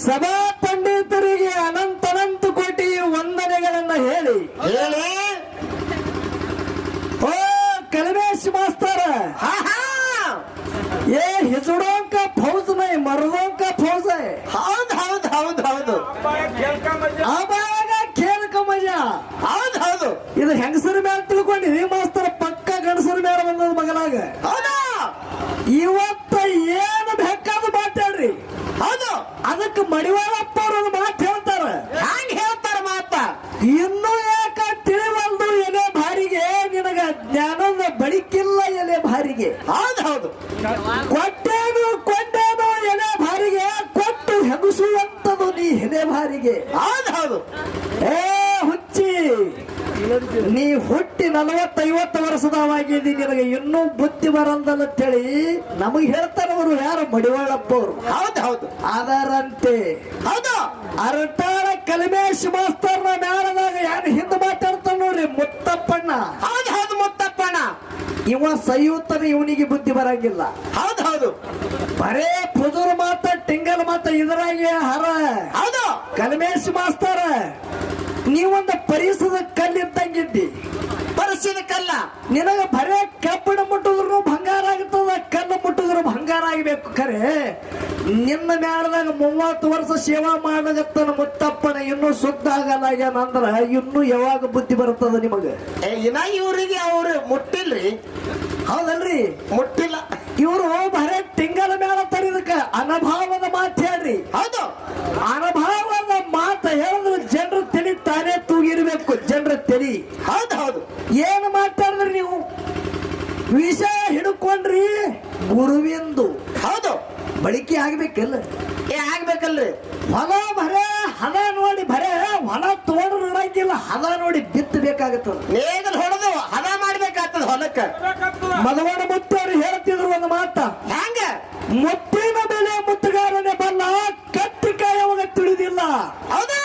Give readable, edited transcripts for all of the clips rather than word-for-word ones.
ಸಭಾ ಪಂಡಿತರಿಗೆ ಅನಂತ ಕೋಟಿ ವಂದನೆಗಳನ್ನ ಹೇಳಿ ಓ ಕಲಮೇಶ್ ಮಾಸ್ತರ ये हिजड़ों का फौज नहीं मर्दों का फौज है ಹೌದು ಹೌದು ಹೌದು ಹೌದು ಆವಾಗ ಖೇಲ್ ಕ ಮಜಾ ಹೌದು ಹೌದು ಇದು ಹೆಂಗಸರ ಮೇಲೆ ತಿಳ್ಕೊಂಡಿರಿ ಮಾಸ್ತರ ಪಕ್ಕ ಗಂಡಸರ ಮೇಲೆ ಬಂದದ ಮಗಲಾಗ ಹೌದಾ ಇವತ್ತ ಏನು ಬೇಕಾದ್ರೂ ಮಾತಾಡ್ರಿ ಹೌದು ಅದಕ್ಕೆ ಮಡಿವಾಳಪ್ಪ ಅವರು ಮಾತು ಹೇಳ್ತಾರ ಹ್ಯಾಂಗ ಹೇಳ್ತಾರ ಮಾತ ಇನ್ನೂ ಯಾಕ ತಿಳಿವಲ್ದು ಎಲೆ ಭಾರಿಗೆ ನಿನಗ ಜ್ಞಾನದ ಬಳಿಕಿಲ್ಲ ಎಲೆ ಭಾರಿಗೆ ಹೌದು ಹೌದು ಕೊಟ್ಟೇನು ಕೊಂಡೇನು ಎಲೆ ಭಾರಿಗೆ ಕೊಟ್ಟು ಹೆಗುಸುವಂತದು ನೀ ಎಲೆ ಭಾರಿಗೆ ಹೌದು ಹೌದು ಏ ಹುಚ್ಚಿ ನೀ ಹುಟ್ಟಿ 40-50 ವರ್ಷದವಾಗಿದ್ದಿ ನಿನಗೆ ಇನ್ನೂ ಬುದ್ಧಿ ಬರಲ್ದಲ್ಲ ಅಂತೇಳಿ ನಮಗೆ ಹೇಳ್ತಾರವರು ಯಾರು ಮಡಿವಾಳಪ್ಪ ಅವರು ಹೌದು ಹೌದು ಅದರಂತೆ ಹೌದು ಅರಟಾಳ ಕಲಮೇಶ್ ಮಾಸ್ತರ್ನ ಮ್ಯಾಲದಾಗ ಯಾರು ಹಿಂದೆ ಮಾತಾಡ್ತಾನ ನೋಡ್ರಿ ಮುತ್ತಪ್ಪಣ್ಣ ಹೌದು ಹೌದು ಮುತ್ತಪ್ಪಣ್ಣ ಇವ ಸೈಯುತ್ತಾನ ಇವನಿಗೆ ಬುದ್ಧಿ ಬರಂಗಿಲ್ಲ ಹೌದು ಹೌದು ಬರೇ ಪುಜುರ್ ಮಾತ ಟಿಂಗಲ್ ಮಾತ ಇದರಾಗೆ ಹರ ಹೌದು ಕಲಮೇಶ್ ಮಾಸ್ತರ ನೀವೊಂದು ಪರಿಸದ ಕಲ್ಲಿದ್ದಂಗಿದ್ದಿ ಪರಿಶೀಲ ಕಲ್ಲ ನಿನಗ ಬರೇ ಕಬ್ಬಿಣ ಮುಟ್ಟಿದ್ರು ಬಂಗಾರ ಆಗ್ತದ ಕಲ್ಲು ಮುಟ್ಟಿದ್ರು ಬಂಗಾರ ಆಗಬೇಕು ಖರೆ ನಿನ್ನ ಮ್ಯಾಲದಾಗ 30 ವರ್ಷ ಸೇವಾ ಮಾಡಗತ್ತನ ಮುತ್ತಪ್ಪನ ಇನ್ನೂ ಶುದ್ಧ ಆಗಲ್ಲ ಇನ್ನೂ ಯಾವಾಗ ಬುದ್ಧಿ ಬರ್ತದ ನಿಮಗ ಇನ್ನ ಇವ್ರಿಗೆ ಅವ್ರು ಮುಟ್ಟಿಲ್ರಿ ಹೌದಲ್ರಿ ಮುಟ್ಟಿಲ್ಲ ಇವರು ಬರೇ ತಿಂಗಳ ಮ್ಯಾಲ ತರಿದಕ್ಕ ಅನಭಾವದ ಮಾತು ಹೇಳ್ರಿ ಹೌದು ಅನಭಾವದ ಮಾತು ಹೇಳಿದ್ರೆ ಜನರು ತಲೆ ತಾನೇ ತೂಗಿರ್ಬೇಕು ಜನರ ತಲಿ ಹೌದು ಹೌದು ಏನು ಮಾತಾಡಿದ್ರಿ ನೀವು ವಿಷಯ ಹಿಡ್ಕೊಂಡ್ರಿ ಗುರುವಿಂದು ಹೌದು ಬಳಕೆ ಆಗ್ಬೇಕಲ್ಲ ಆಗ್ಬೇಕಲ್ರಿ ಹೊಲ ಬರೇ ಹದ ನೋಡಿ ಬರೇ ಹೊಲ ತೋಡ್ರು ಇಡಂಗಿಲ್ಲ ಹದ ನೋಡಿ ಬಿತ್ತಬೇಕಾಗತ್ತದ ನೇಗಲ್ ಹೊಡೆದು ಹದ ಮಾಡ್ಬೇಕಾಗ್ತದ ಹೊಲಕ್ಕ ಮದವಣ ಮುತ್ತವರು ಹೇಳ್ತಿದ್ರು ಒಂದು ಮಾತ ಹ್ಯಾಂಗ ಮುತ್ತಿನ ಬೆಲೆ ಮುತ್ತುಗಾರನೆ ಬಲ್ಲ ಕತ್ತಿಕಾಯವಾಗ ತಿಳಿದಿಲ್ಲ ಹೌದಾ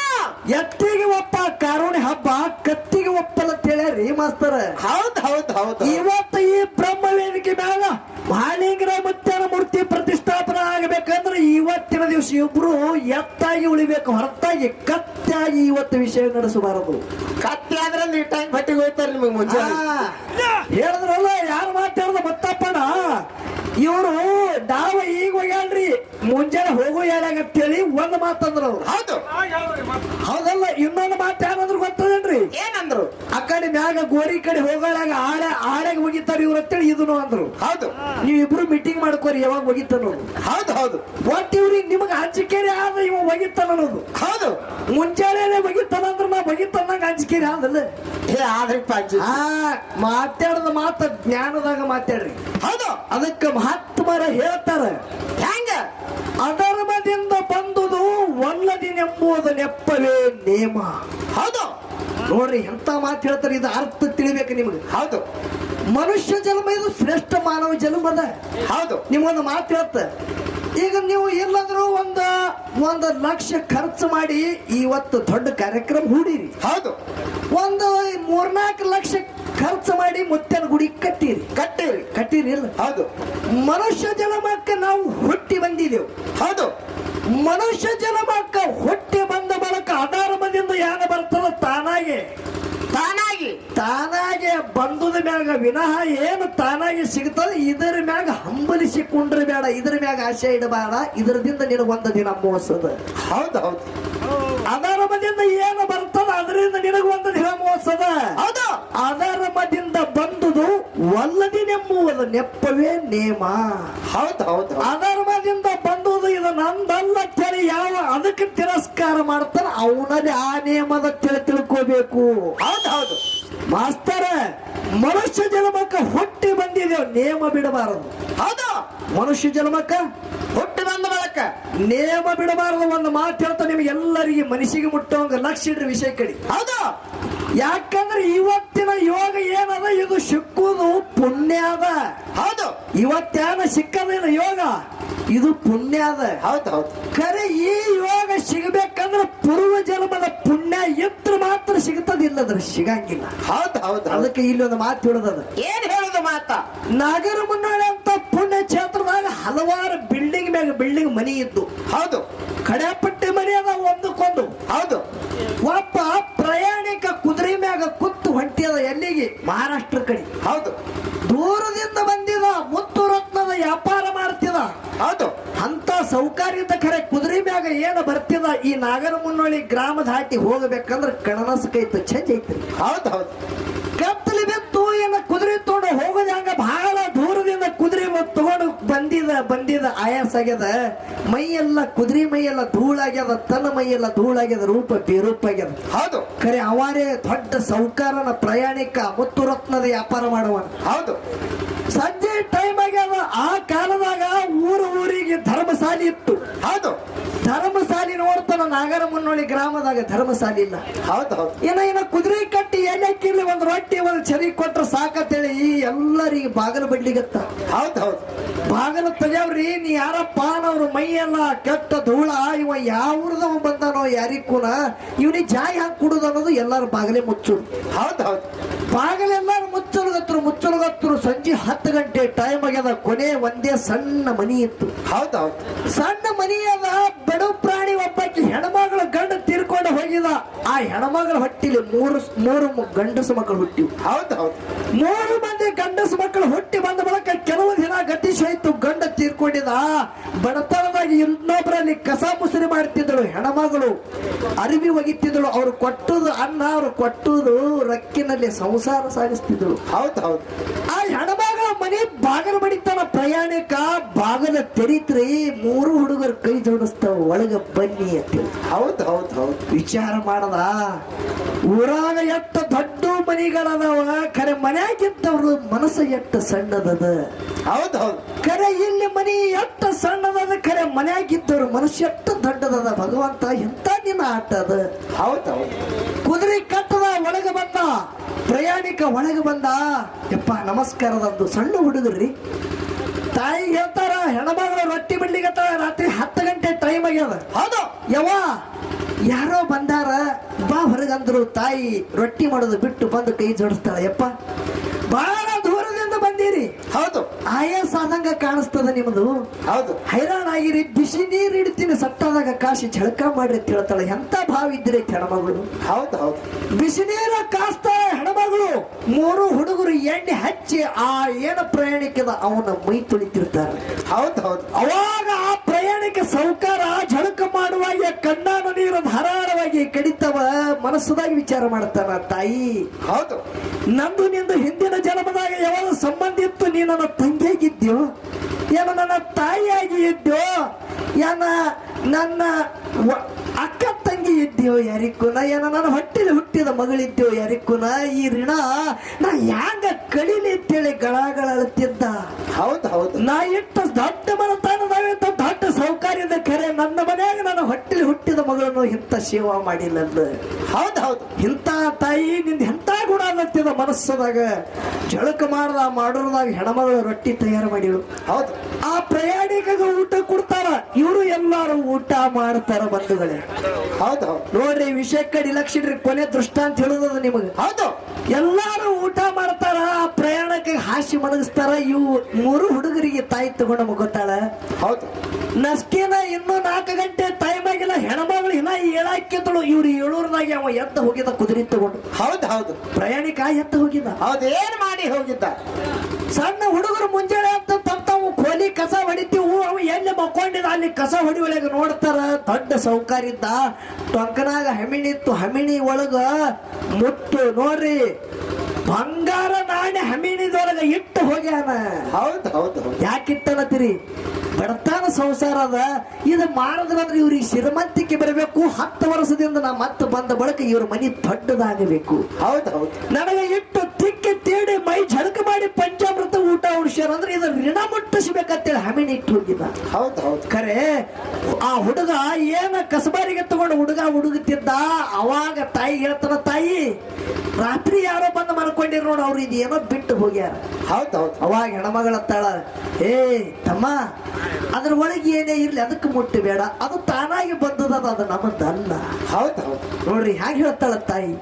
ಎತ್ತಿಗೆ ಒಪ್ಪ ಕಾರುಣಿ ಹಬ್ಬ ಕತ್ತಿಗೆ ಒಪ್ಪಲ್ಲ ಹೇಳ್ಯಾರಿ ಮಾಸ್ತರ ಹೌದು ಹೌದು ಹೌದು ಇವತ್ತು ಈ ಬ್ರಹ್ಮ ವೇದಿಕೆ ಮ್ಯಾಲ ಮಹಾಲಿಂಗರ ಮುತ್ಯನ ಮೂರ್ತಿ ಪ್ರತಿಷ್ಠಾಪನೆ ಆಗಬೇಕಂದ್ರೆ ಇವತ್ತಿನ ದಿವಸ ಇಬ್ರು ಎತ್ತಾಗಿ ಉಳಿಬೇಕು ಹೊರತಾಗಿ ಕತ್ತಾಗಿ ಇವತ್ತು ವಿಷಯ ನಡೆಸಬಾರದು ಕತ್ತಿ ಆದ್ರೆ ನೀಟಾಗಿ ಬಟ್ಟಿಗೆ ಹೋಗ್ತಾರ ನಿಮಗೆ ಮುಂಚೆ ಹೇಳಿದ್ರಲ್ಲ ಯಾರು ಮಾತಾಡ್ದ ಮತ್ತಪ್ಪಣ ಇವರು ಡಾವ ಈಗ ಹೋಗ್ಯಾಳ್ರಿ ಮುಂಜಾನೆ ಹೋಗೋ ಹೇಳಾಗತ್ತೇಳಿ ಒಂದ್ ಮಾತಂದ್ರ ಅವ್ರು ಹೌದು ಹೌದಲ್ಲ ಇನ್ನೊಂದು ಮಾತು ಯಾರಂದ್ರು ಗೊತ್ತದೇನ್ರಿ ಏನಂದ್ರು ಆ ಕಡೆ ಮ್ಯಾಗ ಗೋರಿ ಕಡೆ ಹೋಗೋಳಾಗ ಆಳೆಗೆ ಹೋಗಿತಾರ ಇವ್ರ ಅಂತೇಳಿ ಇದನ್ನು ಅಂದ್ರು ಹೌದು ನೀವಿಬ್ರು ಮೀಟಿಂಗ್ ಮಾಡ್ಕೋರಿ ಯಾವಾಗ ಹೋಗಿತ್ತಾನ ಹೌದು ಹೌದು ಒಟ್ಟು ಇವ್ರಿಗೆ ನಿಮಗ ಹಂಚಿಕೆರೆ ಆದ ಇವ ಹೋಗಿತ್ತಾನ ಅನ್ನೋದು ಹೌದು ಮುಂಜಾನೆ ಹೋಗಿತ್ತಾನ ಅಂದ್ರೆ ನಾ ಹೋಗಿತ್ತಾನಂಗ ಹಂಚಿಕೆರೆ ಆದಲ್ಲ ಆದ್ರಿಪ್ಪ ಮಾತಾಡದ ಮಾತ ಜ್ಞಾನದಾಗ ಮಾತಾಡ್ರಿ ಹೌದು ಅದಕ್ಕೆ ಮಹಾತ್ಮರ ಹೇಳ್ತಾರ ಹೆಂಗ ಅಧರ್ಮದಿಂದ ಬಂದುದು ಒಲ್ಲದಿನೆಂಬುದು ನೆಪ್ಪವೇ ನೇಮ ಹೌದು ನೋಡ್ರಿ ಎಂತ ಮಾತು ಹೇಳ್ತಾರೆ ಇದು ಅರ್ಥ ತಿಳಿಬೇಕು ನಿಮ್ಗೆ ಹೌದು ಮನುಷ್ಯ ಜನ್ಮ ಇದು ಶ್ರೇಷ್ಠ ಮಾನವ ಜನ್ಮದ ಹೌದು ನಿಮ್ಗೊಂದು ಮಾತು ಹೇಳ್ತ ಈಗ ನೀವು ಎಲ್ಲಾದ್ರೂ ಒಂದು ಲಕ್ಷ ಖರ್ಚು ಮಾಡಿ ಇವತ್ತು ದೊಡ್ಡ ಕಾರ್ಯಕ್ರಮ ಹೂಡಿರಿ ಹೌದು ಒಂದು 3-4 ಲಕ್ಷ ಖರ್ಚು ಮಾಡಿ ಮುತ್ತನ ಗುಡಿ ಕಟ್ಟಿರಿ ಇಲ್ಲ ಹೌದು ಮನುಷ್ಯ ಜನ್ಮಕ್ಕೆ ನಾವು ಹುಟ್ಟಿ ಬಂದಿದ್ದೆವು ಹೌದು ಮನುಷ್ಯ ಜನ್ಮಕ್ಕ ಹುಟ್ಟಿ ಬಂದ ಬಳಿಕ ಅಧರ್ಮದಿಂದ ಯಾನ ಬರ್ತದ ತಾನಾಗಿ ಬಂದುದ ಮ್ಯಾಗ ವಿನಃ ಏನು ತಾನಾಗಿ ಸಿಗ್ತದ ಇದರ ಮ್ಯಾಗ ಹಂಬಲಿಸಿಕೊಂಡ್ರೆ ಬೇಡ ಇದರ ಮ್ಯಾಗ ಆಸೆ ಇಡಬೇಡ ಇದರದಿಂದ ನಿನಗೊಂದು ದಿನ ಮೋಸದ ಹೌದು ಹೌದು ಅಧರ್ಮದಿಂದ ಏನು ಬರ್ತದ ಅದರಿಂದ ನಿನಗೊಂದು ದಿನ ಮೋಸದ ಹೌದು ಅಧರ್ಮದಿಂದ ಬಂದುದು ಒಲ್ಲದಿನೆಂಬುವುದು ನೆಪ್ಪವೇ ನೇಮ ಹೌದು ಹೌದು ಅಧರ್ಮದಿಂದ ಬಂದುದು ಇದು ನಂದಲ್ಲ ತಿಳಿ ಯಾವ ಅದಕ್ಕೆ ತಿರಸ್ಕಾರ ಮಾಡ್ತಾರ ಅವನಲ್ಲಿ ಆ ನೇಮದ ತಿಳ್ಕೋಬೇಕು ಹೌದು ಹೌದು ಮಾಸ್ತರ ಮನುಷ್ಯ ಜನ್ಮಕ್ಕ ಹುಟ್ಟಿ ಬಂದಿದ್ದೇವೆ ನೇಮ ಬಿಡಬಾರದು ಹೌದು ಮನುಷ್ಯ ಜನ್ಮಕ್ಕ ಹುಟ್ಟಿ ಬಂದ ಬಳಕ ನೇಮ ಬಿಡಬಾರದು ಒಂದು ಮಾತು ಹೇಳ್ತಾ ನಿಮ್ಗೆ ಎಲ್ಲರಿಗೆ ಮನಸ್ಸಿಗೆ ಮುಟ್ಟೋಂಗ ಲಕ್ಷ್ಯ ಇಡ್ರಿ ವಿಷಯ ಕಡೆ ಹೌದು ಯಾಕಂದ್ರೆ ಇವತ್ತಿನ ಯೋಗ ಏನದ ಇದು ಸಿಕ್ಕುದು ಪುಣ್ಯ ಅದ ಹೌದು ಇವತ್ತೇನ ಸಿಕ್ಕದಿಲ್ಲ ಯೋಗ ಇದು ಪುಣ್ಯ ಅದ ಹೌದು ಹೌದು ಖರೆ ಈ ಯೋಗ ಸಿಗಬೇಕಂದ್ರೆ ಪೂರ್ವ ಜನ್ಮದ ಪುಣ್ಯ ಇತ್ರ ಮಾತ್ರ ಸಿಗ್ತದಿಲ್ಲದ್ರ ಸಿಗಂಗಿಲ್ಲ ಹೌದು ಹೌದು ಅದಕ್ಕೆ ಇಲ್ಲಿ ಒಂದು ಮಾತು ಹೇಳೋದದ ಏನ್ ಹೇಳುದು ಮಾತ ನಗರ ಮುನ್ನಡೆ ಅಂತ ಪುಣ್ಯ ಕ್ಷೇತ್ರದಾಗ ಹಲವಾರು ಬಿಲ್ಡಿಂಗ್ ಮ್ಯಾಗ ಬಿಲ್ಡಿಂಗ್ ಮನಿ ಇದ್ದು ಹೌದು ಕಡೆಪಟ್ಟಿ ಮನಿ ಅದ ಒಂದಕ್ಕೊಂದು. ಹೌದು ಒಬ್ಬ ಪ್ರಯಾಣಿಕ ಕುದುರೆ ಮ್ಯಾಗ ಕುತ್ತು ಹೊಂಟಿಯದ ಎಲ್ಲಿಗೆ? ಮಹಾರಾಷ್ಟ್ರ ಕಡೆ. ಹೌದು ದೂರದಿಂದ ಬಂದಿದ, ಮುತ್ತು ರತ್ನದ ವ್ಯಾಪಾರ ಮಾಡ್ತಿದ. ಹೌದು ಅಂತ ಸೌಕರ್ಯದ ಖರೆ ಕುದುರೆ ಮ್ಯಾಗ ಏನು ಬರ್ತಿದ, ಈ ನಾಗರಮುನ್ನೋಳಿ ಗ್ರಾಮ ದಾಟಿ ಹೋಗಬೇಕಂದ್ರ ಕಣನಸ್ಕೈತು ಚಂದ ಐತ್ರಿ. ಹೌದು ಹೌದು ಕತ್ತಲಿ ಬಿತ್ತು, ಏನ ಕುದುರೆ ತಗೊಂಡು ಹೋಗೋದಂಗ ಬಹಳ ದೂರದಿಂದ ಕುದುರೆ ತಗೊಂಡು ಬಂದಿದ ಆಯಾಸ ಆಗ್ಯದ. ಮೈಯೆಲ್ಲ ಕುದುರೆ ಮೈಯೆಲ್ಲ ಧೂಳಾಗ್ಯದ, ತನ್ನ ಮೈಯೆಲ್ಲ ಧೂಳಾಗ್ಯದ, ರೂಪ ಬೇರೂಪ ಆಗ್ಯದ. ಹೌದು ಖರೆ ಅವಾರೇ ದೊಡ್ಡ ಸೌಕಾರನ ಪ್ರಯಾಣಿಕ, ಮುತ್ತು ರತ್ನದ ವ್ಯಾಪಾರ ಮಾಡುವನ. ಹೌದು ಸಂಜೆ ಟೈಮ್ ಆಗ್ಯದ. ಆ ಕಾಲದಾಗ ಊರಿಗೆ ಧರ್ಮಶಾಲಿ ಇತ್ತು. ಹೌದು ಧರ್ಮಶಾಲಿ ನೋಡ್ತಾನ ನಾಗರಮುನ್ನೋಳಿ ಗ್ರಾಮದಾಗ ಧರ್ಮಶಾಲಿ ಇಲ್ಲ. ಹೌದು ಹೌದು ಏನ ಕುದುರೆ ಕಟ್ಟಿ ಎಲ್ಲಕ್ಕಿರ್ಲಿ ಒಂದ್ ರೊಟ್ಟಿ ಒಂದ್ ಚರಿ ಕೊಟ್ರ ಸಾಕತ್ತೇಳಿ ಎಲ್ಲರಿಗೆ ಬಾಗಲು ಬಡ್ಲಿಗತ್ತ. ಹೌದು ಹೌದು ಬಾಗಲು ತೆಗ್ಯಾವ್ರಿ, ನೀ ಯಾರಪ್ಪ? ಅವ್ರ ಮೈಯೆಲ್ಲ ಕೆಟ್ಟ ಧೂಳ, ಇವ ಯಾವ್ರದವ ಬಂದಾನೋ ಯಾರಿಗೂನ, ಇವನಿಗೆ ಜಾಯಿ ಹಾಕಿ ಕುಡುದು ಅನ್ನೋದು ಎಲ್ಲಾರು ಬಾಗಲೇ ಮುಚ್ಚುದು. ಹೌದು ಹೌದು ಬಾಗಲೆಲ್ಲಾರು ಮುಚ್ಚಲ್ಗತ್ರು. ಸಂಜೆ 10 ಗಂಟೆ ಟೈಮ್ ಆಗ್ಯದ. ಕೊನೆ ಒಂದೇ ಸಣ್ಣ ಮನಿ ಇತ್ತು. ಹೌದು ಹೌದು ಸಣ್ಣ ಮನಿ ಅದ. ಬಡ ಪ್ರಾಣಿ ಒಬ್ಬಾಕಿ ಹೆಣ್ಮಗಳ ಗಂಡ ತೀರ್ಕೊಂಡು ಹೋಗಿದ. ಆ ಹೆಣ್ಮಗಳ ಹೊಟ್ಟಿಲಿ ಮೂರು ಗಂಡಸು ಮಕ್ಕಳು ಹುಟ್ಟಿವು. ಹೌದು ಹೌದು 3 ಮಂದಿ ಗಂಡಸು ಮಕ್ಕಳು ಹುಟ್ಟಿ ಬಂದ ಬಳಿಕ ಕೆಲವು ದಿನ ಗತಿಶಾಯ್ತು. ಗಂಡ ತೀರ್ಕೊಂಡಿದ. ಬಡತನದಾಗಿ ಇನ್ನೊಬ್ಬರಲ್ಲಿ ಕಸ ಮುಸುರಿ ಮಾಡ್ತಿದ್ದಳು ಹೆಣ್ಮಗಳು, ಅರಿವಿ ಒಗಿತಿದ್ದಳು. ಅವ್ರು ಕೊಟ್ಟುದು ಅನ್ನ, ಅವ್ರು ಕೊಟ್ಟುದು ರಕ್ಕಿನಲ್ಲಿ ಸಂಸಾರ ಸಾಗಿಸ್ತಿದ್ದಳು. ಹೌದು ಹೌದು ಆ ಹೆಣ್ಮಗಳ ಮನೆ ಬಾಗಲ ಬಡಿತಾನ ಪ್ರಯಾಣಿಕ. ಬಾಗಲ ತೆರಿತ್ರಿ, 3 ಹುಡುಗರು ಕೈ ಜೋಡಿಸ್ತಾವ, ಒಳಗ ಬನ್ನಿ ಅಂತ. ಹೌದು ಹೌದು ಹೌದು ವಿಚಾರ ಮಾಡದ, ಊರಾಗ ಎಟ್ಟ ದೊಡ್ಡ ಮನಿಗಳದಾವ, ಖರೆ ಮನ್ಯಾಗಿದ್ದವ್ರು ಮನಸ್ಸು ಎಟ್ಟ ಸಣ್ಣದದ. ಹೌದು ಹೌದು ಖರೆ ಇಲ್ಲಿ ಮನಿ ಎಟ್ಟ ಸಣ್ಣದದ, ಖರೆ ಮನ್ಯಾಗಿದ್ದವ್ರು ಮನಸ್ಸು ಎಟ್ಟ ದೊಡ್ಡದದ. ಭಗವಂತ ಎಂತ ನಿನ್ನ ಆಟ ಅದ. ಹೌದು ಹೌದು ಕುದುರೆ ಕಟ್ಟದ, ಒಳಗೆ ಬಂದ ಪ್ರಯಾಣಿಕ. ಒಳಗೆ ಬಂದ, ಯಪ್ಪ ನಮಸ್ಕಾರದಂದು. ಸಣ್ಣ ಹುಡುಗರ್ರಿ. ತಾಯಿ ಹೇಳ್ತಾರ, ಹೆಣ್ಮಗಳು ರೊಟ್ಟಿ ಬಿಡ್ಲಿಕ್ಕೆ ರಾತ್ರಿ 10 ಗಂಟೆ ಟೈಮ್ ಆಗ್ಯದ. ಹೌದು ಯವ್ವ ಯಾರೋ ಬಂದಾರ, ಬಾ ಹೊರಗಂದ್ರು. ತಾಯಿ ರೊಟ್ಟಿ ಮಾಡೋದು ಬಿಟ್ಟು ಬಂದು ಕೈ ಜೋಡಿಸ್ತಾಳ. ಯಪ್ಪ ಬಹಳ ದೂರದಿಂದ ಬಂದೀರಿ, ಹೌದು ಆಯಾಸ ಆದಂಗ ಕಾಣಿಸ್ತದ ನಿಮ್ದು, ಹೌದು ಹೈರಾಣ ಆಗಿರಿ, ಬಿಸಿ ನೀರು ಇಡ್ತೀನಿ ಸಟ್ಟಾದಾಗ ಕಾಶಿ ಝಳಕ ಮಾಡ್ರಿ ಅಂತ ಹೇಳ್ತಾಳೆ. ಎಂತ ಭಾವ ಇದ್ರಿ ಹೆಣ್ಮಗಳು. ಹೌದು ಹೌದು ಬಿಸಿ ನೀರ ಕಾಸ್ತಾಳೆ ಹೆಣ್ಮಗಳು. 3 ಹುಡುಗರು ಎಣ್ಣೆ ಹಚ್ಚಿ ಆ ಏನ ಪ್ರಯಾಣಿಕದ ಅವನ ಮೈ ತುಳಿತಿರ್ತಾರೆ. ಹೌದು ಹೌದು ಅವಾಗ ಆ ಪ್ರಯಾಣಿಕ ಸೌಕಾರ ಝಳಕ ಮಾಡುವಾಗ ಕಣ್ಣಾನ ನೀರು ಧಾರಾಳವಾಗಿ ಕಡಿತವ. ಮನಸ್ಸದಾಗಿ ವಿಚಾರ ಮಾಡ್ತಾನ, ತಾಯಿ ಹೌದು ನಂದು ನಿಂದು ಹಿಂದಿನ ಜನ್ಮದಾಗ ಯಾವಾಗ ಸಂಬಂಧ ಇತ್ತು? ನೀ ನನ್ನ ತಂಗಿಯಾಗಿದ್ಯೋ, ಏನ ನನ್ನ ತಾಯಿಯಾಗಿ ಇದ್ಯೋ, ಏನ ನನ್ನ ಅಕ್ಕ ತಂಗಿ ಇದ್ಯೋ ಯಾರಿಕ್ಕೂನ, ಏನ ನನ್ನ ಹೊಟ್ಟೆಲಿ ಹುಟ್ಟಿದ ಮಗಳಿದ್ಯೋ ಯಾರಿಕ್ಕೂನ. ಈ ಋಣ ನಾ ಹ್ಯಾಂಗ ಕಳಿಲಿ ಅಂತೇಳಿ ಗಳಗಳತ್ತಿದ್ದ. ಹೌದು ಹೌದು ನಾ ಇಟ್ಟ ದೊಡ್ಡ ಮನತಾನದಾವಿಂತ ದೊಡ್ಡ ಸೌಕರ್ಯದ ಖರೆ ನನ್ನ ಮನ್ಯಾಗ ನನ್ನ ಹೊಟ್ಟೆಲಿ ಹುಟ್ಟಿದ ಮಗಳನ್ನು ಇಂಥ ಸೇವಾ ಮಾಡಿಲ್ಲ. ಹೌದು ಹೌದು ಇಂಥ ತಾಯಿ ನಿಂದ ಎಂತ ಗುಣ ಅನ್ನತ್ತಿದ ಮನಸ್ಸದಾಗ. ಝಳಕ ಮಾಡೋದಾಗ ಹೆಣ್ಮಗಳು ರೊಟ್ಟಿ ತಯಾರು ಮಾಡಿಳು. ಹೌದು ಆ ಪ್ರಯಾಣಿಕಗ ಊಟ ಕೊಡ್ತಾರ. ಇವರು ಎಲ್ಲಾರು ಊಟ ಮಾಡ್ತಾರ ಬಂಧುಗಳೇ. ಹೌದು ಹೌದು ನೋಡ್ರಿ, ವಿಷಯ ಕಡೆ ಲಕ್ಷ ಕೊನೆ ದೃಷ್ಟಾಂತ ಹೇಳುದದ ನಿಮಗೆ. ಹೌದು ಎಲ್ಲಾರು ಊಟ ಮಾಡ್ತಾರ. ಆ ಪ್ರಯಾಣಕ್ಕೆ ಹಾಸಿ ಮಣಗಿಸ್ತಾರ. ಇವು 3 ಹುಡುಗರಿಗೆ ತಾಯಿ ತಗೊಂಡ ಮಗೋತಾಳ. ಹೌದು ನಸ್ಕಿನ ಇನ್ನೂ 4 ಗಂಟೆ ಟೈಮ್ ಆಗಿಲ್ಲ. ಹೆಣ್ಮಗಳು ಇನ್ನ ಏಳಾಕಿದ್ದಳು. ಇವ್ರು 7ದಾಗ ಅವ ಎತ್ತ ಹೋಗಿದ್ದ ಕುದುರೆ ತಗೊಂಡು. ಹೌದು ಹೌದು ಪ್ರಯಾಣಿಕ ಎತ್ತ ಹೋಗಿದ್ದ. ಹೌದು ಏನ್ ಮಾಡಿ ಹೋಗಿದ್ದ? ಸಣ್ಣ ಹುಡುಗರು ಮುಂಜಾನೆ ಅಂತ ತಾವು ಕೋಲಿ ಕಸ ಹೊಡಿತೀವು. ಅವ ಎಲ್ಲಿ ಮಕ್ಕೊಂಡಿದ್ದ ಅಲ್ಲಿ ಕಸ ಹೊಡಿಯೊಳಗೆ ನೋಡ್ತಾರ. ದೊಡ್ಡ ಸೌಕಾರಿದ್ದ. ಟೊಂಕನಾಗ ಹಮಿಣಿ ಇತ್ತು. ಹಮಿಣಿ ಒಳಗ ಮುತ್ತು ನೋಡ್ರಿ, ಬಂಗಾರ ನಾಣ್ಯ ಹಮಿಣಿದೊಳಗ ಇಟ್ಟು ಹೋಗ್ಯಾನ. ಹೌದು ಹೌದು ಹೌದು ಯಾಕಿಟ್ಟನತ್ತೀರಿ? ಬಡತನ ಸಂಸಾರ ಅದ. ಇದು ಮಾಡಿದ್ರಂದ್ರೆ ಇವ್ರಿಗೆ ಶ್ರೀಮಂತಿಕೆ ಬರಬೇಕು. 10 ವರ್ಷದಿಂದ ನಾ ಮತ್ತೆ ಬಂದ ಬಳಿಕ ಇವ್ರ ಮನಿ ದೊಡ್ಡದಾಗಬೇಕು. ಹೌದು ಹೌದು ನನಗೆ ಇಟ್ಟು ತಿಕ್ಕಿ ತೀಡಿ ಮೈ ಝಳಕ ಮಾಡಿ ಪಂಚಾಮೃತ ಊಟ ಉಡ್ಸ್ಯಾರ ಅಂದ್ರೆ ಇದು ಋಣ ಮುಟ್ಟಿಸ್ಬೇಕಂತೇಳಿ ಹಮಿಣಿ ಇಟ್ಟು ಹೋಗಿದ್ದ. ಹೌದು ಹೌದು ಖರೆ ಆ ಹುಡುಗ ಏನ ಕಸಬಾರಿಗೆ ತಗೊಂಡು ಹುಡುಗುತ್ತಿದ್ದ. ಅವಾಗ ತಾಯಿ ಹೇಳ್ತಾನ, ತಾಯಿ ರಾತ್ರಿ ಯಾರೋ ಬಂದು ಮಲ್ಕೊಂಡಿರ್ ನೋಡು, ಅವ್ರು ಇದು ಏನೋ ಬಿಟ್ಟು ಹೋಗ್ಯಾರ. ಹೌದು ಹೌದು ಅವಾಗ ಹೆಣ್ಮಗಳ ತಾಳ, ಏ ತಮ್ಮ, ಅದ್ರ ಒಳಗೆ ಏನೇ ಇರ್ಲಿ ಅದಕ್ಕೆ ಮುಟ್ಟಬೇಡ, ಅದು ತಾನಾಗಿ ಬಂದದ, ಅದು ನಮ್ಮದಲ್ಲ. ಹೌದು ಹೌದು ನೋಡ್ರಿ ಹ್ಯಾಂಗ ಹೇಳ್ತಾಳ ತಾಯಿ,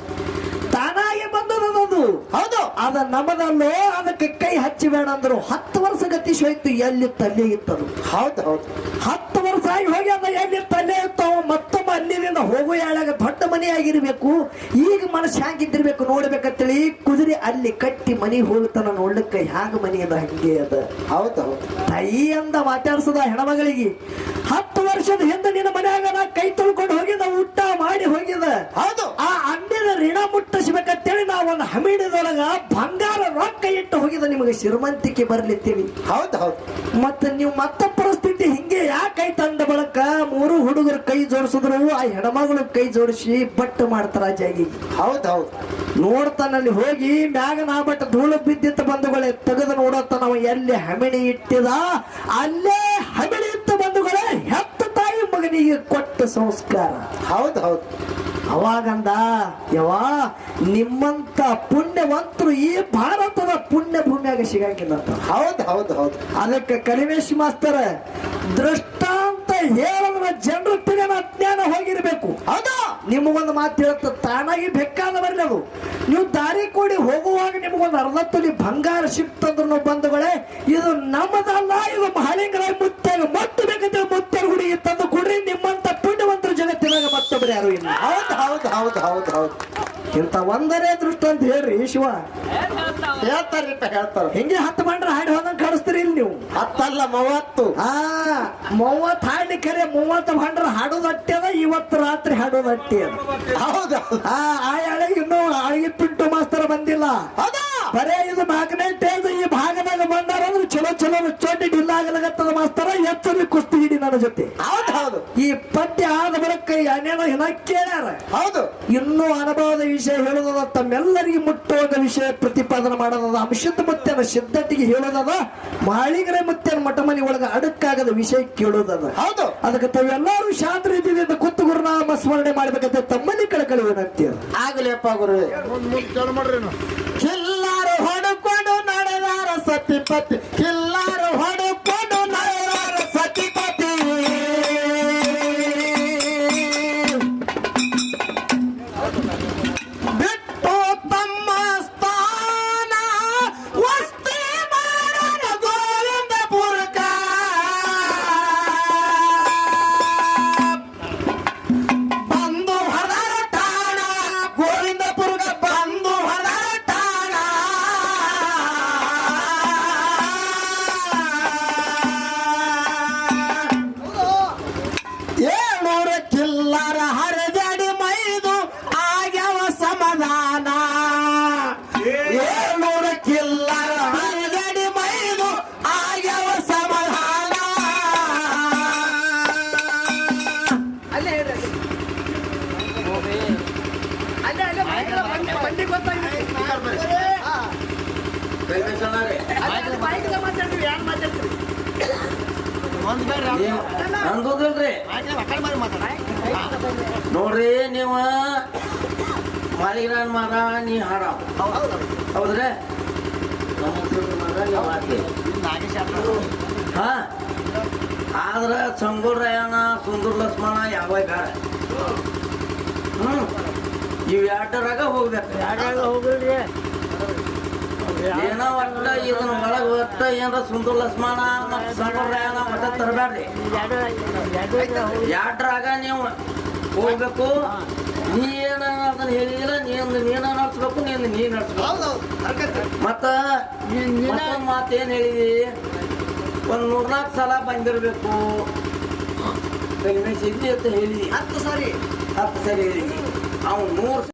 ತಾನಾಗಿ ಬಂದದದು. ಹೌದು ಹೌದು ಅದ ನಮ್ಮದಲ್ಲೋ ಅದಕ್ಕೆ ಕೈ ಹಚ್ಚಿಬೇಡ ಅಂದ್ರು 10 ವರ್ಷ ಗತಿಶ್ ಹೋಯ್ತು ಎಲ್ಲಿ ತಲೆ ಇತ್ತದು ಹೌದು ಹೌದು 10 ವರ್ಷ ಆಗಿ ಹೋಗಿ ಅದ ಎಲ್ಲಿ ತಲೆ ಇರ್ತಾವ ಮತ್ತೊಮ್ಮೆ ಅಲ್ಲಿಂದ ಹೋಗೋ ಯಾಳಾಗ ದೊಡ್ಡ ಮನೆ ಆಗಿರ್ಬೇಕು ಈಗ ಮನಸ್ಸು ಹ್ಯಾಂಗಿದ್ದಿರ್ಬೇಕು ನೋಡ್ಬೇಕಂತೇಳಿ ಕುದುರೆ ಅಲ್ಲಿ ಕಟ್ಟಿ ಮನೆಗೆ ಹೋಗ್ತಾನ ನೋಡ್ಲಿಕ್ಕೆ ಹ್ಯಾಂಗ ಮನೆ ಅದ ಹಂಗೆ ಅದ ಹೌದು ಹೌದು ತಾಯಿ ಅಂದ ಮಾತಾಡ್ಸದ ಹೆಣ್ಮಗಳಿಗೆ 10 ವರ್ಷದ ಹಿಂದೆ ನಿನ್ನ ಮನ್ಯಾಗ ನಾ ಕೈ ತೊಳ್ಕೊಂಡು ಹೋಗಿದ ಊಟ ಮಾಡಿ ಹೋಗಿದ ಹೌದು ಆ ಅಂದಿನ ಋಣ ಮುಟ್ಟಿಸ್ಬೇಕಂತೇಳಿ ನಾವು ಒಂದು ಹಮಿಡಿದೊಳಗ ಬಂಗಾರ ರೊಕ್ಕ ಇಟ್ಟು ಹೋಗಿದ ನಿಮಗೆ ಶ್ರೀಮಂತಿಕೆ ಬರ್ಲಿತ್ತೀವಿ ಹೌದು ಹೌದು ಮತ್ತೆ ನೀವು ಮತ್ತ ಪರಿಸ್ಥಿತಿ ಹಿಂಗೆ ಯಾಕೆ ಕೈ ತಂದ ಬಳಕ 3 ಹುಡುಗರು ಕೈ ಜೋಡಿಸಿದ್ರು ಆ ಹೆಣ್ಮಗಳು ಕೈ ಜೋಡಿಸಿ ಬಟ್ಟು ಮಾಡ್ತಾರ ಜಾಗಿ ಹೌದು ಹೌದು ನೋಡ್ತಾನಲ್ಲಿ ಹೋಗಿ ಮ್ಯಾಗ ನಾ ಬಟ್ ಧೂಳು ಬಿದ್ದಿತ್ತ ಬಂಧುಗಳೇ ತೆಗೆದು ನೋಡತ್ತ ನಾವು ಎಲ್ಲಿ ಹಮಿಣಿ ಇಟ್ಟಿದ ಅಲ್ಲೇ ಹಮಿಣಿ ಇತ್ತ ಬಂಧುಗಳೇ ಹೆತ್ತ ತಾಯಿ ಮಗನಿಗೆ ಕೊಟ್ಟ ಸಂಸ್ಕಾರ ಹೌದು ಹೌದು ಅವಾಗಂದ ಯವಾ ನಿಮ್ಮಂತ ಪುಣ್ಯವಂತರು ಈ ಭಾರತದ ಪುಣ್ಯ ಭೂಮಿಯಾಗ ಸಿಗಂಗಿಲ್ಲ ಅಂತ. ಹೌದು ಹೌದು ಹೌದು ಅದಕ್ಕೆ ಕಲಿವೇಶ್ ಮಾಸ್ತರ ದೃಷ್ಟಾಂತ ಹೇಳಿದ್ರೆ ಜನರ ತಿಳಿನ ಅಜ್ಞಾನ ಹೋಗಿರ್ಬೇಕು. ಹೌದು ನಿಮಗೊಂದು ಮಾತು ಹೇಳುತ್ತ ತಾನಾಗಿ ಬೆಕ್ಕಾದ ಬರಲಿ ಅದು ನೀವು ದಾರಿ ಕೂಡಿ ಹೋಗುವಾಗ ನಿಮಗೊಂದು ಅರ್ಧ ತೊಲಿ ಬಂಗಾರ ಸಿಕ್ತಂದ್ರು ಬಂಧುಗಳೇ ಇದು ನಮ್ಮದಲ್ಲ, ಇದು ಮಹಾಲಿಂಗರ ಮುತ್ತಾಗ ಮಟ್ಟು ಬೇಕಂತ ಮುತ್ತಾರ ಹುಡುಗಿ ತಂದು ಕೊಡ್ರಿ. ನಿಮ್ಮಂತ ಪುಣ್ಯವಂತರ ಜಗತ್ತಿನಾಗ ಮತ್ತೊಬ್ಬರು ಯಾರು ಇಲ್ಲ. ಹೌದು ಹೌದು ಹೌದು ಹೌದು ಹೌದು ಇಂತ ಒಂದನೇ ದೃಷ್ಟ ಅಂತ ಹೇಳ್ರಿ ಶಿವ ಹೇಳ್ತಾರಿಪ್ಪ ಹೇಳ್ತಾರ ಹಿಂಗೆ 10 ಬಂಡ್ರ ಹಾಡಿ ಹೋದಂಗ್ ಕಾಣಿಸ್ತೀರಿ ಇಲ್ಲಿ ನೀವು. 10 ಅಲ್ಲ 30 30 ಹಾಡಿ ಕರೆ 30 ಬಂಡ್ರ ಹಾಡೋದು ಅಟ್ಟಿ ಅದ. ಇವತ್ತು ರಾತ್ರಿ ಹಾಡೋದು ಅಟ್ಟಿ ಅದ. ಹೌದು ಆ ಎಳೆ ಇನ್ನೂ ಅಳಗಿ ಪಿಂಟು ಮಾಸ್ತರ ಬಂದಿಲ್ಲ. ಹೌದಾ ಬರೇ ಇದು ಮ್ಯಾಗ್ನೆಟೈಸ್ ಈ ಭಾಗದಾಗ ಬಂದಾರ ಅಂದ್ರೆ ಚಲೋ ಚಲೋ ಚೋಟಿ ಡಿಲ್ಲ ಆಗಲಾಗತ್ತದ ಮಾಸ್ತರ. ಎಚ್ಚರಿ ಕುಸ್ತಿ ಹಿಡಿ ನನ್ನ ಜೊತೆ. ಹೌದು ಹೌದು ಈ ಪದ್ಯ ಆದ ಬಳಿಕ ಏನೇನೋ ಏನ ಕೇಳ್ಯಾರ. ಹೌದು ಇನ್ನೂ ಅನುಭವದ ವಿಷಯ ಹೇಳೋದದ, ತಮ್ಮೆಲ್ಲರಿಗೆ ಮುಟ್ಟುವಂತ ವಿಷಯ ಪ್ರತಿಪಾದನೆ ಮಾಡೋದದ, ಅಂಶದ ಮುತ್ತನ ಸಿದ್ಧತೆಗೆ ಹೇಳೋದದ, ಮಾಳಿಗರೆ ಮುತ್ತನ ಮಠ ಮನೆ ಒಳಗ ಅಡಕ್ಕಾಗದ ವಿಷಯ ಕೇಳೋದದ. ಹೌದು ಅದಕ್ಕೆ ತಾವೆಲ್ಲರೂ ಶಾಂತ ರೀತಿಯಿಂದ ಕುತ್ತು ಗುರುನಾಮ ಸ್ಮರಣೆ ಮಾಡ್ಬೇಕಂತ ತಮ್ಮಲ್ಲಿ ಕಳಕಳಿ ವಿನಂತಿ. ಆಗಲಿಯಪ್ಪ ಗುರು. ಕಿಲ್ಲಾರು ಹೊಡ್ಕೊಂಡು ನಡೆದಾರ ಸತಿಪತಿ, ಕಿಲ್ಲಾರು ಹೊಡ್ಕೊಂಡು ನಡೆದಾರ ಸತಿಪತಿ, ಬಿಟ್ಟು ತಮ್ಮ ಸ್ಥಾನ ವಸ್ತಿ ಮಾಡೋಣ ಗೋವಿಂದಪುರಕ, ಬಂದು ಹೊರದಾರ ಠಾಣ ಗೋವಿಂದಪುರಕ, ಬಂದು ಹೊರದಾರ ಠಾಣ. ಏಳ್ನೂರ ಕಿಲ್ಲರ ಹರಿದಡಿ ಮೈದು ಆಗ್ಯವ ಸಮಾಧಾನ, 700 ಕಿಲ್ಲರ ಹರಿದಡಿ ಮೈದು ಆಗ್ಯವ ಸಮಾಧಾನ. ಅನ್ಕೋದಿಲ್ರಿ ನೋಡ್ರಿ, ನೀವು ಮಾಳಿಗ್ರಾನ್ ಮಗ ನೀ ಹಾಡ ಹೌದ್ರಿ, ಮಗ ನೀವು ಹಾಕಿ ಹಾ. ಆದ್ರ ಸಂಗುರಯಣ ಸುಂದರ ಲಕ್ಷ್ಮಣ ಯಾವ ಬೇಡ. ಇವ್ ಎರಡರಾಗ ಹೋಗ್ಬೇಕು. ಏನೋ ಒಟ್ಟ ಇದನ್ನ ಒಳಗ ಒಟ್ಟ ಏನಾರ ಸುಂದರ ಲಕ್ಷ್ಮಣ ಮತ್ತು ಸಂಗುರಯಣ ಒಟ್ಟ ತರಬೇಡ್ರಿ. ಎರಡರಾಗ ನೀವು ಹೋಗ್ಬೇಕು. ನೀ ಏನ ಅದನ್ನ ಹೇಳಿದಿಲ್ಲ, ನೀನ ನಡ್ಸ್ಬೇಕು, ನೀ ನಡ್ಸ್ಬೇಕು. ಮತ್ತ ಮಾತೇನ್ ಹೇಳಿದಿ, ಒಂದ್ 3-4 ಸಲ ಬಂದಿರ್ಬೇಕು. ಸಿದ್ಧಿ ಅಂತ ಹೇಳಿ 10 ಸರಿ ಹೇಳಿದಿ. ಅವ್ನು 3